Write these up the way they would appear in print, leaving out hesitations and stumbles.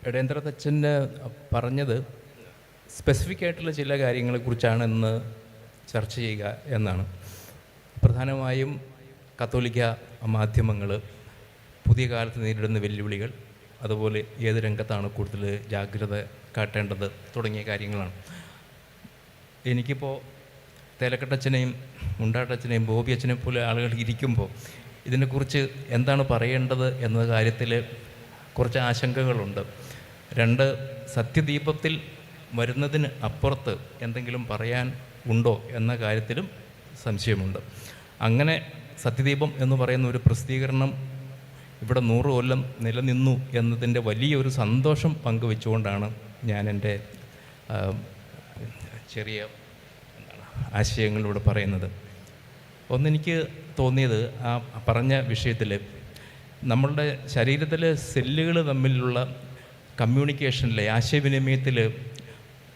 ഇടേന്ദ്രത്തച്ഛൻ്റെ പറഞ്ഞത് സ്പെസിഫിക് ആയിട്ടുള്ള ചില കാര്യങ്ങളെക്കുറിച്ചാണ് ഇന്ന് ചർച്ച ചെയ്യുക എന്നാണ്. പ്രധാനമായും കത്തോലിക്ക മാധ്യമങ്ങൾ പുതിയ കാലത്ത് നേരിടുന്ന വെല്ലുവിളികൾ, അതുപോലെ ഏത് രംഗത്താണ് കൂടുതൽ ജാഗ്രത കാട്ടേണ്ടത് തുടങ്ങിയ കാര്യങ്ങളാണ്. എനിക്കിപ്പോൾ തേലക്കെട്ടച്ഛനെയും മുണ്ടാട്ടച്ഛനെയും ബോബി അച്ഛനെ പോലെ ആളുകൾ ഇരിക്കുമ്പോൾ ഇതിനെക്കുറിച്ച് എന്താണ് പറയേണ്ടത് എന്ന കാര്യത്തിൽ കുറച്ച് ആശങ്കകളുണ്ട്. രണ്ട്, സത്യദീപത്തിൽ വരുന്നതിന് അപ്പുറത്ത് എന്തെങ്കിലും പറയാൻ ഉണ്ടോ എന്ന കാര്യത്തിലും സംശയമുണ്ട്. അങ്ങനെ സത്യദീപം എന്ന് പറയുന്ന ഒരു പ്രസിദ്ധീകരണം ഇവിടെ 100 കൊല്ലം നിലനിന്നു എന്നതിൻ്റെ വലിയൊരു സന്തോഷം പങ്കുവെച്ചുകൊണ്ടാണ് ഞാൻ എൻ്റെ ചെറിയ ആശയങ്ങളിലൂടെ പറയുന്നത്. ഒന്നെനിക്ക് തോന്നിയത് ആ പറഞ്ഞ വിഷയത്തിൽ നമ്മളുടെ ശരീരത്തിലെ സെല്ലുകൾ തമ്മിലുള്ള കമ്മ്യൂണിക്കേഷനിലെ ആശയവിനിമയത്തിൽ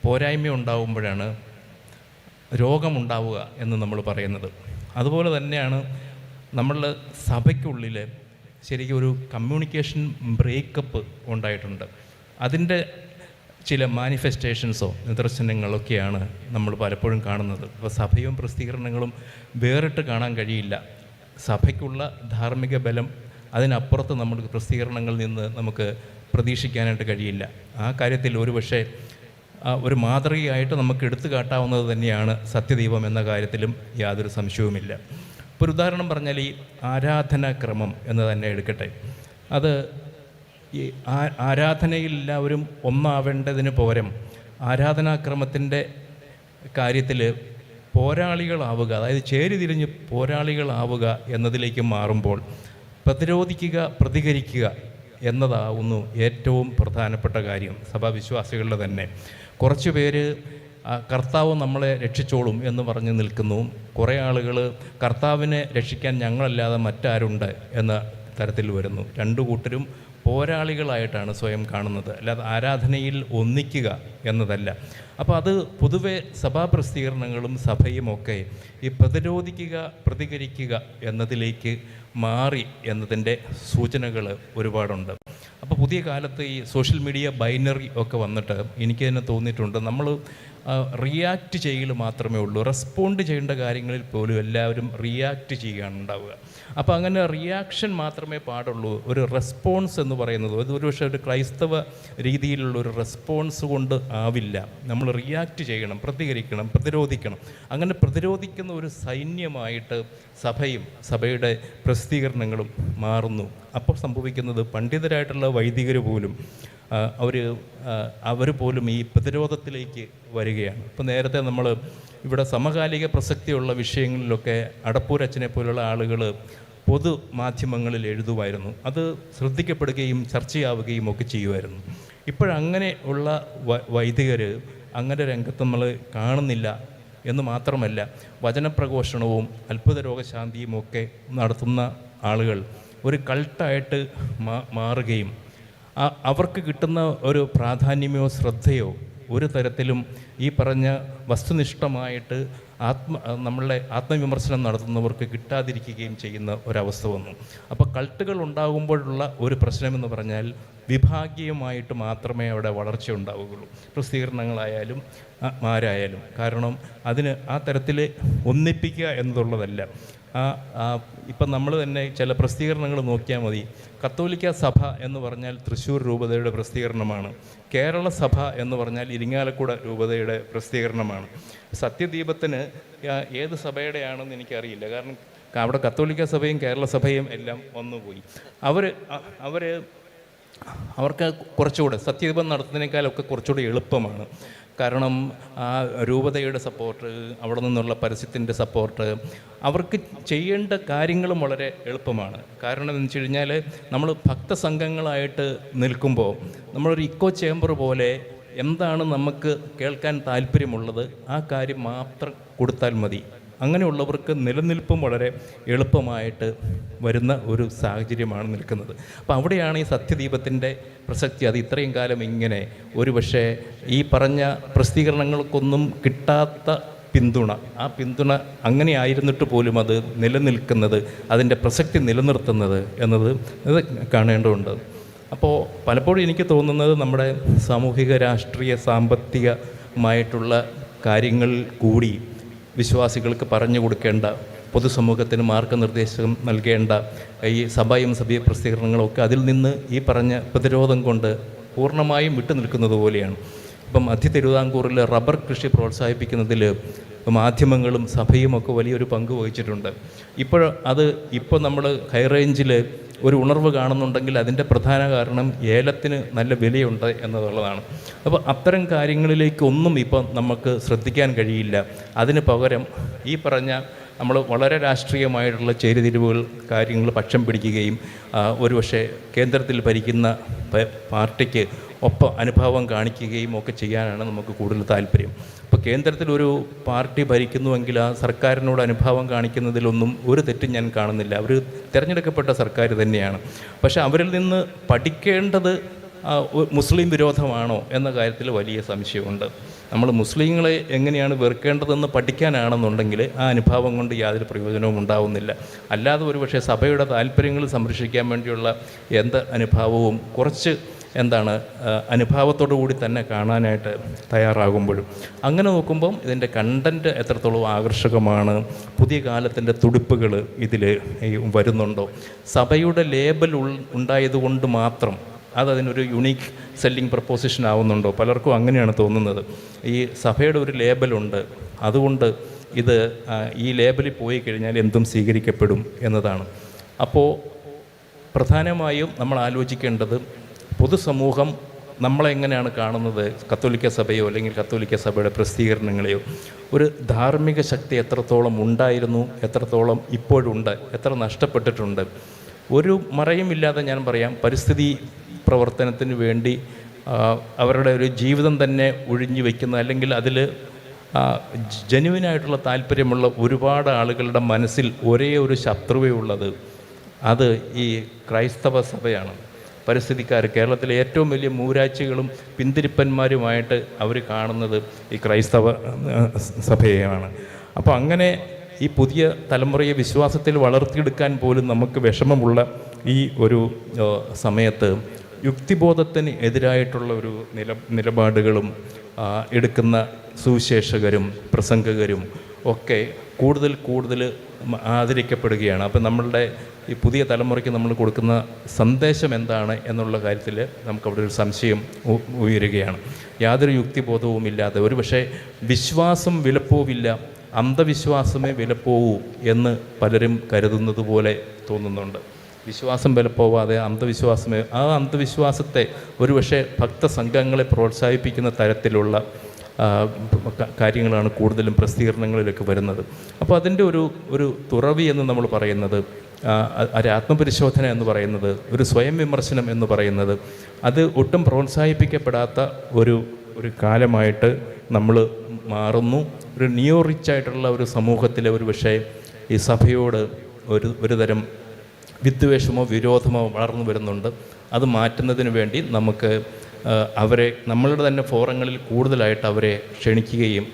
പോരായ്മ ഉണ്ടാകുമ്പോഴാണ് രോഗമുണ്ടാവുക എന്ന് നമ്മൾ പറയുന്നത്. അതുപോലെ തന്നെയാണ് നമ്മളുടെ സഭയ്ക്കുള്ളിൽ ശരിക്കും ഒരു കമ്മ്യൂണിക്കേഷൻ ബ്രേക്കപ്പ് ഉണ്ടായിട്ടുണ്ട്. അതിൻ്റെ ചില മാനിഫെസ്റ്റേഷൻസോ നിദർശനങ്ങളൊക്കെയാണ് നമ്മൾ പലപ്പോഴും കാണുന്നത്. അപ്പോൾ സഭയും പ്രസിദ്ധീകരണങ്ങളും വേറിട്ട് കാണാൻ കഴിയില്ല. സഭയ്ക്കുള്ള ധാർമ്മിക ബലം അതിനപ്പുറത്ത് നമുക്ക് പ്രസിദ്ധീകരണങ്ങളിൽ നിന്ന് നമുക്ക് പ്രതീക്ഷിക്കാനായിട്ട് കഴിയില്ല. ആ കാര്യത്തിൽ ഒരുപക്ഷെ ഒരു മാതൃകയായിട്ട് നമുക്ക് എടുത്തു കാട്ടാവുന്നത് തന്നെയാണ് സത്യദീപം എന്ന കാര്യത്തിലും യാതൊരു സംശയവുമില്ല. ഇപ്പോൾ ഒരു ഉദാഹരണം പറഞ്ഞാൽ ഈ ആരാധനാക്രമം എന്ന് തന്നെ എടുക്കട്ടെ. അത് ഈ ആരാധനയിൽ എല്ലാവരും ഒന്നാവേണ്ടതിന് പകരം ആരാധനാക്രമത്തിൻ്റെ കാര്യത്തിൽ പോരാളികളാവുക, അതായത് ചേരി തിരിഞ്ഞ് പോരാളികളാവുക എന്നതിലേക്ക് മാറുമ്പോൾ പ്രതിരോധിക്കുക, പ്രതികരിക്കുക എന്നതാവുന്നു ഏറ്റവും പ്രധാനപ്പെട്ട കാര്യം. സഭാവിശ്വാസികളുടെ തന്നെ കുറച്ച് പേര് കർത്താവ് നമ്മളെ രക്ഷിച്ചോളും എന്ന് പറഞ്ഞ് നിൽക്കുന്നു. കുറേ ആളുകൾ കർത്താവിനെ രക്ഷിക്കാൻ ഞങ്ങളല്ലാതെ മറ്റാരുണ്ട് എന്ന തരത്തിൽ വരുന്നു. രണ്ടു കൂട്ടരും പോരാളികളായിട്ടാണ് സ്വയം കാണുന്നത്, അല്ലാതെ ആരാധനയിൽ ഒന്നിക്കുക എന്നതല്ല. അപ്പോൾ അത് പൊതുവെ സഭാപ്രസിദ്ധീകരണങ്ങളും സഭയുമൊക്കെ ഈ പ്രതിരോധിക്കുക, പ്രതികരിക്കുക എന്നതിലേക്ക് മാറി എന്നതിൻ്റെ സൂചനകൾ ഒരുപാടുണ്ട്. അപ്പോൾ പുതിയ കാലത്ത് ഈ സോഷ്യൽ മീഡിയ ബൈനറി ഒക്കെ വന്നിട്ട് എനിക്ക് തന്നെ തോന്നിയിട്ടുണ്ട്, നമ്മൾ റിയാക്റ്റ് ചെയ്യൽ മാത്രമേ ഉള്ളൂ. റെസ്പോണ്ട് ചെയ്യേണ്ട കാര്യങ്ങളിൽ പോലും എല്ലാവരും റിയാക്റ്റ് ചെയ്യുകയാണ് ഉണ്ടാവുക. അപ്പോൾ അങ്ങനെ റിയാക്ഷൻ മാത്രമേ പാടുള്ളൂ. ഒരു റെസ്പോൺസ് എന്ന് പറയുന്നത് ഒരു പക്ഷേ ഒരു ക്രൈസ്തവ രീതിയിലുള്ള ഒരു റെസ്പോൺസ് കൊണ്ട് ആവില്ല. നമ്മൾ റിയാക്റ്റ് ചെയ്യണം, പ്രതികരിക്കണം, പ്രതിരോധിക്കണം. അങ്ങനെ പ്രതിരോധിക്കുന്ന ഒരു സൈന്യമായിട്ട് സഭയും സഭയുടെ പ്രസിദ്ധീകരണങ്ങളും മാറുന്നു. അപ്പോൾ സംഭവിക്കുന്നത് പണ്ഡിതരായിട്ടുള്ള വൈദികർ പോലും അവർ പോലും ഈ പ്രതിരോധത്തിലേക്ക് വരികയാണ്. ഇപ്പോൾ നേരത്തെ നമ്മൾ ഇവിടെ സമകാലിക പ്രസക്തിയുള്ള വിഷയങ്ങളിലൊക്കെ അടപ്പൂരച്ഛനെ പോലുള്ള ആളുകൾ പൊതുമാധ്യമങ്ങളിൽ എഴുതുമായിരുന്നു. അത് ശ്രദ്ധിക്കപ്പെടുകയും ചർച്ചയാവുകയും ഒക്കെ ചെയ്യുമായിരുന്നു. ഇപ്പോഴങ്ങനെ ഉള്ള വൈദികർ അങ്ങനെ രംഗത്ത് നമ്മൾ കാണുന്നില്ല എന്ന് മാത്രമല്ല, വചനപ്രഘോഷണവും അത്ഭുത രോഗശാന്തിയും ഒക്കെ നടത്തുന്ന ആളുകൾ ഒരു കൾട്ടായിട്ട് മാറുകയും അവർക്ക് കിട്ടുന്ന ഒരു പ്രാധാന്യമോ ശ്രദ്ധയോ ഒരു തരത്തിലും ഈ പറഞ്ഞ വസ്തുനിഷ്ഠമായിട്ട് നമ്മളുടെ ആത്മവിമർശനം നടത്തുന്നവർക്ക് കിട്ടാതിരിക്കുകയും ചെയ്യുന്ന ഒരവസ്ഥ വന്നു. അപ്പോൾ കൾട്ടുകൾ ഉണ്ടാകുമ്പോഴുള്ള ഒരു പ്രശ്നമെന്ന് പറഞ്ഞാൽ വിഭാഗീയമായിട്ട് മാത്രമേ അവിടെ വളർച്ച ഉണ്ടാവുകയുള്ളൂ, പ്രസിദ്ധീകരണങ്ങളായാലും ആരായാലും. കാരണം അതിന് ആ തരത്തിൽ ഒന്നിപ്പിക്കുക എന്നതുള്ളതല്ല. ഇപ്പം നമ്മൾ തന്നെ ചില പ്രസിദ്ധീകരണങ്ങൾ നോക്കിയാൽ മതി. കത്തോലിക്ക സഭ എന്ന് പറഞ്ഞാൽ തൃശ്ശൂർ രൂപതയുടെ പ്രസിദ്ധീകരണമാണ്. കേരള സഭ എന്ന് പറഞ്ഞാൽ ഇരിങ്ങാലക്കുട രൂപതയുടെ പ്രസിദ്ധീകരണമാണ്. സത്യദീപത്തിന് ഏത് സഭയുടെയാണെന്ന് എനിക്കറിയില്ല. കാരണം അവിടെ കത്തോലിക്ക സഭയും കേരള സഭയും എല്ലാം വന്നുപോയി. അവർക്ക് കുറച്ചുകൂടെ സത്യദീപം നടത്തുന്നതിനേക്കാളൊക്കെ കുറച്ചുകൂടി എളുപ്പമാണ്. കാരണം ആ രൂപതയുടെ സപ്പോർട്ട്, അവിടെ നിന്നുള്ള പരസ്യത്തിൻ്റെ സപ്പോർട്ട്, അവർക്ക് ചെയ്യേണ്ട കാര്യങ്ങളും വളരെ എളുപ്പമാണ്. കാരണം എന്ന് വെച്ച് കഴിഞ്ഞാൽ നമ്മൾ ഭക്തസംഘങ്ങളായിട്ട് നിൽക്കുമ്പോൾ നമ്മളൊരു ഇക്കോ ചേംബർ പോലെ എന്താണ് നമുക്ക് കേൾക്കാൻ താല്പര്യമുള്ളത് ആ കാര്യം മാത്രം കൊടുത്താൽ മതി. അങ്ങനെയുള്ളവർക്ക് നിലനിൽപ്പും വളരെ എളുപ്പമായിട്ട് വരുന്ന ഒരു സാഹചര്യമാണ് നിൽക്കുന്നത്. അപ്പോൾ അവിടെയാണ് ഈ സത്യദീപത്തിൻ്റെ പ്രസക്തി. അത് ഇത്രയും കാലം ഇങ്ങനെ ഒരുപക്ഷെ ഈ പറഞ്ഞ പ്രസിദ്ധീകരണങ്ങൾക്കൊന്നും കിട്ടാത്ത പിന്തുണ, ആ പിന്തുണ അങ്ങനെ ആയിരുന്നിട്ട് പോലും അത് നിലനിൽക്കുന്നത്, അതിൻ്റെ പ്രസക്തി നിലനിർത്തുന്നത് എന്നത് കാണേണ്ടതുണ്ട്. അപ്പോൾ പലപ്പോഴും എനിക്ക് തോന്നുന്നത് നമ്മുടെ സാമൂഹിക രാഷ്ട്രീയ സാമ്പത്തികമായിട്ടുള്ള കാര്യങ്ങൾ കൂടി വിശ്വാസികൾക്ക് പറഞ്ഞു കൊടുക്കേണ്ട, പൊതുസമൂഹത്തിന് മാർഗനിർദ്ദേശം നൽകേണ്ട ഈ സഭയും സഭീയ പ്രസിദ്ധീകരണങ്ങളൊക്കെ അതിൽ നിന്ന് ഈ പറഞ്ഞ പ്രതിരോധം കൊണ്ട് പൂർണ്ണമായും വിട്ടു നിൽക്കുന്നത് പോലെയാണ്. ഇപ്പം മധ്യ തിരുവിതാംകൂറിൽ റബ്ബർ കൃഷി പ്രോത്സാഹിപ്പിക്കുന്നതിൽ മാധ്യമങ്ങളും സഭയും ഒക്കെ വലിയൊരു പങ്ക് വഹിച്ചിട്ടുണ്ട്. ഇപ്പോൾ നമ്മൾ ഹൈറേഞ്ചിൽ ഒരു ഉണർവ് കാണുന്നുണ്ടെങ്കിൽ അതിൻ്റെ പ്രധാന കാരണം ഏലത്തിന് നല്ല വിലയുണ്ട് എന്നുള്ളതാണ്. അപ്പോൾ അത്തരം കാര്യങ്ങളിലേക്കൊന്നും ഇപ്പം നമുക്ക് ശ്രദ്ധിക്കാൻ കഴിയില്ല. അതിന് പകരം ഈ പറഞ്ഞ നമ്മൾ വളരെ രാഷ്ട്രീയമായിട്ടുള്ള ചേരിതിരിവുകൾ കാര്യങ്ങൾ പക്ഷം പിടിക്കുകയും ഒരുപക്ഷെ കേന്ദ്രത്തിൽ ഭരിക്കുന്ന പാർട്ടിക്ക് ഒപ്പം അനുഭാവം കാണിക്കുകയും ഒക്കെ ചെയ്യാനാണ് നമുക്ക് കൂടുതൽ താല്പര്യം. ഇപ്പോൾ കേന്ദ്രത്തിലൊരു പാർട്ടി ഭരിക്കുന്നുവെങ്കിൽ ആ സർക്കാരിനോട് അനുഭാവം കാണിക്കുന്നതിലൊന്നും ഒരു തെറ്റും ഞാൻ കാണുന്നില്ല. അവർ തിരഞ്ഞെടുക്കപ്പെട്ട സർക്കാർ തന്നെയാണ്. പക്ഷേ അവരിൽ നിന്ന് പഠിക്കേണ്ടത് മുസ്ലിം വിരോധമാണോ എന്ന കാര്യത്തിൽ വലിയ സംശയമുണ്ട്. നമ്മൾ മുസ്ലിങ്ങളെ എങ്ങനെയാണ് വെറുക്കേണ്ടതെന്ന് പഠിക്കാനാണെന്നുണ്ടെങ്കിൽ ആ അനുഭാവം കൊണ്ട് യാതൊരു പ്രയോജനവും ഉണ്ടാവുന്നില്ല. അല്ലാതെ ഒരുപക്ഷെ സഭയുടെ താല്പര്യങ്ങൾ സംരക്ഷിക്കാൻ വേണ്ടിയുള്ള എന്ത് അനുഭാവവും കുറച്ച് അനുഭാവത്തോടു കൂടി തന്നെ കാണാനായിട്ട് തയ്യാറാകുമ്പോഴും അങ്ങനെ നോക്കുമ്പം ഇതിൻ്റെ കണ്ടൻറ്റ് എത്രത്തോളം ആകർഷകമാണ്, പുതിയ കാലത്തിൻ്റെ തുടിപ്പുകൾ ഇതിൽ വരുന്നുണ്ടോ, സഭയുടെ ലേബൽ ഉണ്ടായതുകൊണ്ട് മാത്രം അതിനൊരു യുണീക്ക് സെല്ലിംഗ് പ്രപ്പോസിഷൻ ആവുന്നുണ്ടോ? പലർക്കും അങ്ങനെയാണ് തോന്നുന്നത്. ഈ സഭയുടെ ഒരു ലേബലുണ്ട്, അതുകൊണ്ട് ഈ ലേബലിൽ പോയി കഴിഞ്ഞാൽ എന്തും സ്വീകരിക്കപ്പെടും എന്നതാണ്. അപ്പോൾ പ്രധാനമായും നമ്മൾ ആലോചിക്കേണ്ടത് പൊതുസമൂഹം നമ്മളെങ്ങനെയാണ് കാണുന്നത്, കത്തോലിക്ക സഭയോ അല്ലെങ്കിൽ കത്തോലിക്ക സഭയുടെ പ്രസിദ്ധീകരണങ്ങളെയോ. ഒരു ധാർമ്മിക ശക്തി എത്രത്തോളം ഉണ്ടായിരുന്നു, എത്രത്തോളം ഇപ്പോഴുണ്ട്, എത്ര നഷ്ടപ്പെട്ടിട്ടുണ്ട്. ഒരു മറയുമില്ലാതെ ഞാൻ പറയാം, പരിസ്ഥിതി പ്രവർത്തനത്തിന് വേണ്ടി അവരുടെ ഒരു ജീവിതം തന്നെ ഒഴിഞ്ഞു വയ്ക്കുന്ന, അല്ലെങ്കിൽ അതിൽ ജെന്യുവിനായിട്ടുള്ള താല്പര്യമുള്ള ഒരുപാട് ആളുകളുടെ മനസ്സിൽ ഒരേ ഒരു ശത്രുവേ ഉള്ളത്, അത് ഈ ക്രൈസ്തവ സഭയാണ്. പരിസ്ഥിതിക്കാർ കേരളത്തിലെ ഏറ്റവും വലിയ മൂരാച്ചികളും പിന്തിരിപ്പന്മാരുമായിട്ട് അവർ കാണുന്നത് ഈ ക്രൈസ്തവ സഭയെയാണ്. അപ്പോൾ അങ്ങനെ ഈ പുതിയ തലമുറയെ വിശ്വാസത്തിൽ വളർത്തിയെടുക്കാൻ പോലും നമുക്ക് വിഷമമുള്ള ഈ ഒരു സമയത്ത് യുക്തിബോധത്തിന് എതിരായിട്ടുള്ള ഒരു നിലപാടുകളും എടുക്കുന്ന സുവിശേഷകരും പ്രസംഗകരും ഒക്കെ കൂടുതൽ ആദരിക്കപ്പെടുകയാണ്. അപ്പം നമ്മളുടെ ഈ പുതിയ തലമുറയ്ക്ക് നമ്മൾ കൊടുക്കുന്ന സന്ദേശം എന്താണ് എന്നുള്ള കാര്യത്തിൽ നമുക്കവിടെ ഒരു സംശയം ഉയരുകയാണ്. യാതൊരു യുക്തിബോധവും ഇല്ലാതെ, ഒരു പക്ഷേ വിശ്വാസം വിലപ്പോവില്ല, അന്ധവിശ്വാസമേ വിലപ്പോവൂ എന്ന് പലരും കരുതുന്നത് പോലെ തോന്നുന്നുണ്ട്. വിശ്വാസം വിലപ്പോവാതെ ആ അന്ധവിശ്വാസത്തെ ഒരുപക്ഷെ ഭക്തസംഘങ്ങളെ പ്രോത്സാഹിപ്പിക്കുന്ന തരത്തിലുള്ള കാര്യങ്ങളാണ് കൂടുതലും പ്രസിദ്ധീകരണങ്ങളിലൊക്കെ വരുന്നത്. അപ്പോൾ അതിൻ്റെ ഒരു തുറവി എന്ന് നമ്മൾ പറയുന്നത്, ഒരു ആത്മപരിശോധന എന്ന് പറയുന്നത്, ഒരു സ്വയം വിമർശനം എന്ന് പറയുന്നത്, അത് ഒട്ടും പ്രോത്സാഹിപ്പിക്കപ്പെടാത്ത ഒരു കാലമായിട്ട് നമ്മൾ മാറുന്നു. ഒരു നിയോ റിച്ചായിട്ടുള്ള ഒരു സമൂഹത്തിലെ ഒരു പക്ഷേ ഈ സഭയോട് ഒരു തരം വിദ്വേഷമോ വിരോധമോ വളർന്നു വരുന്നുണ്ട്. അത് മാറ്റുന്നതിന് വേണ്ടി നമുക്ക് നമ്മളുടെ തന്നെ ഫോറങ്ങളിൽ കൂടുതലായിട്ട് അവരെ ക്ഷണിക്കുകയും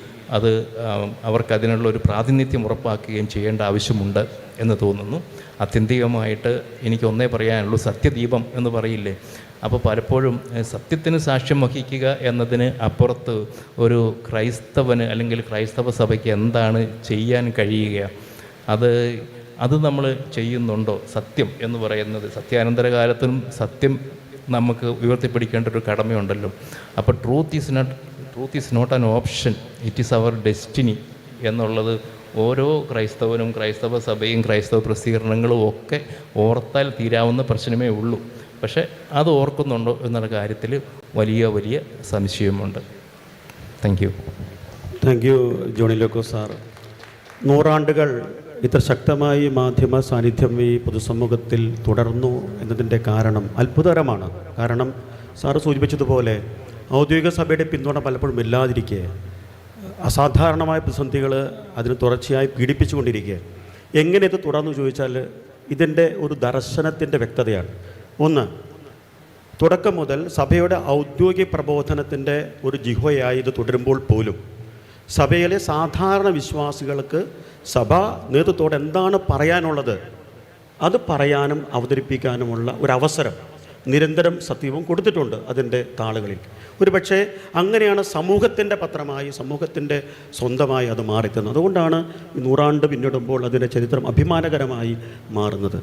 അവർക്കതിനുള്ള ഒരു പ്രാതിനിധ്യം ഉറപ്പാക്കുകയും ചെയ്യേണ്ട ആവശ്യമുണ്ട് എന്ന് തോന്നുന്നു. ആത്യന്തികമായിട്ട് എനിക്ക് ഒന്നേ പറയാനുള്ളൂ, സത്യദീപം എന്ന് പറയില്ലേ, അപ്പോൾ പലപ്പോഴും സത്യത്തിന് സാക്ഷ്യം വഹിക്കുക എന്നതിന് അപ്പുറത്ത് ഒരു ക്രൈസ്തവന് അല്ലെങ്കിൽ ക്രൈസ്തവ സഭയ്ക്ക് എന്താണ് ചെയ്യാൻ കഴിയുക, അത് നമ്മൾ ചെയ്യുന്നുണ്ടോ? സത്യം എന്ന് പറയുന്നത്, സത്യാനന്തരകാലത്തിനും സത്യം നമുക്ക് ഉയർത്തിപ്പിടിക്കേണ്ട ഒരു കടമയുണ്ടല്ലോ. അപ്പോൾ truth is not an option, it is our destiny എന്നുള്ളത് ഓരോ ക്രൈസ്തവനും ക്രൈസ്തവ സഭയും ക്രൈസ്തവ പ്രസിദ്ധീകരണങ്ങളും ഒക്കെ ഓർത്താൽ തീരാവുന്ന പ്രശ്നമേ ഉള്ളൂ. പക്ഷേ അത് ഓർക്കുന്നുണ്ടോ എന്നുള്ള കാര്യത്തിൽ വലിയ സംശയമുണ്ട്. Thank you Johnny loco sir. നൂറാണ്ടുകൾ ഇത്ര ശക്തമായി മാധ്യമ സാന്നിധ്യം ഈ പൊതുസമൂഹത്തിൽ തുടർന്നു എന്നതിൻ്റെ കാരണം അത്ഭുതകരമാണ്. കാരണം സാറ് സൂചിപ്പിച്ചതുപോലെ ഔദ്യോഗിക സഭയുടെ പിന്തുണ പലപ്പോഴും ഇല്ലാതിരിക്കുക, അസാധാരണമായ പ്രതിസന്ധികൾ അതിന് തുടർച്ചയായി പീഡിപ്പിച്ചുകൊണ്ടിരിക്കുക. എങ്ങനെ ഇത് തുടർന്നു ചോദിച്ചാൽ ഇതിൻ്റെ ഒരു ദർശനത്തിൻ്റെ വ്യക്തതയാണ്. ഒന്ന്, തുടക്കം മുതൽ സഭയുടെ ഔദ്യോഗിക പ്രബോധനത്തിൻ്റെ ഒരു ജിഹ്വയായി ഇത് തുടരുമ്പോൾ പോലും സഭയിലെ സാധാരണ വിശ്വാസികൾക്ക് സഭാ നേതൃത്വത്തോട് എന്താണ് പറയാനുള്ളത് അത് പറയാനും അവതരിപ്പിക്കാനുമുള്ള ഒരവസരം നിരന്തരം സത്യവും കൊടുത്തിട്ടുണ്ട് അതിൻ്റെ താളുകളിൽ. ഒരുപക്ഷെ അങ്ങനെയാണ് സമൂഹത്തിൻ്റെ പത്രമായി, സമൂഹത്തിൻ്റെ സ്വന്തമായി അത് മാറിത്തുന്നത്. അതുകൊണ്ടാണ് ഈ 100 ആണ്ട് പിന്നിടുമ്പോൾ അതിൻ്റെ ചരിത്രം അഭിമാനകരമായി മാറുന്നത്.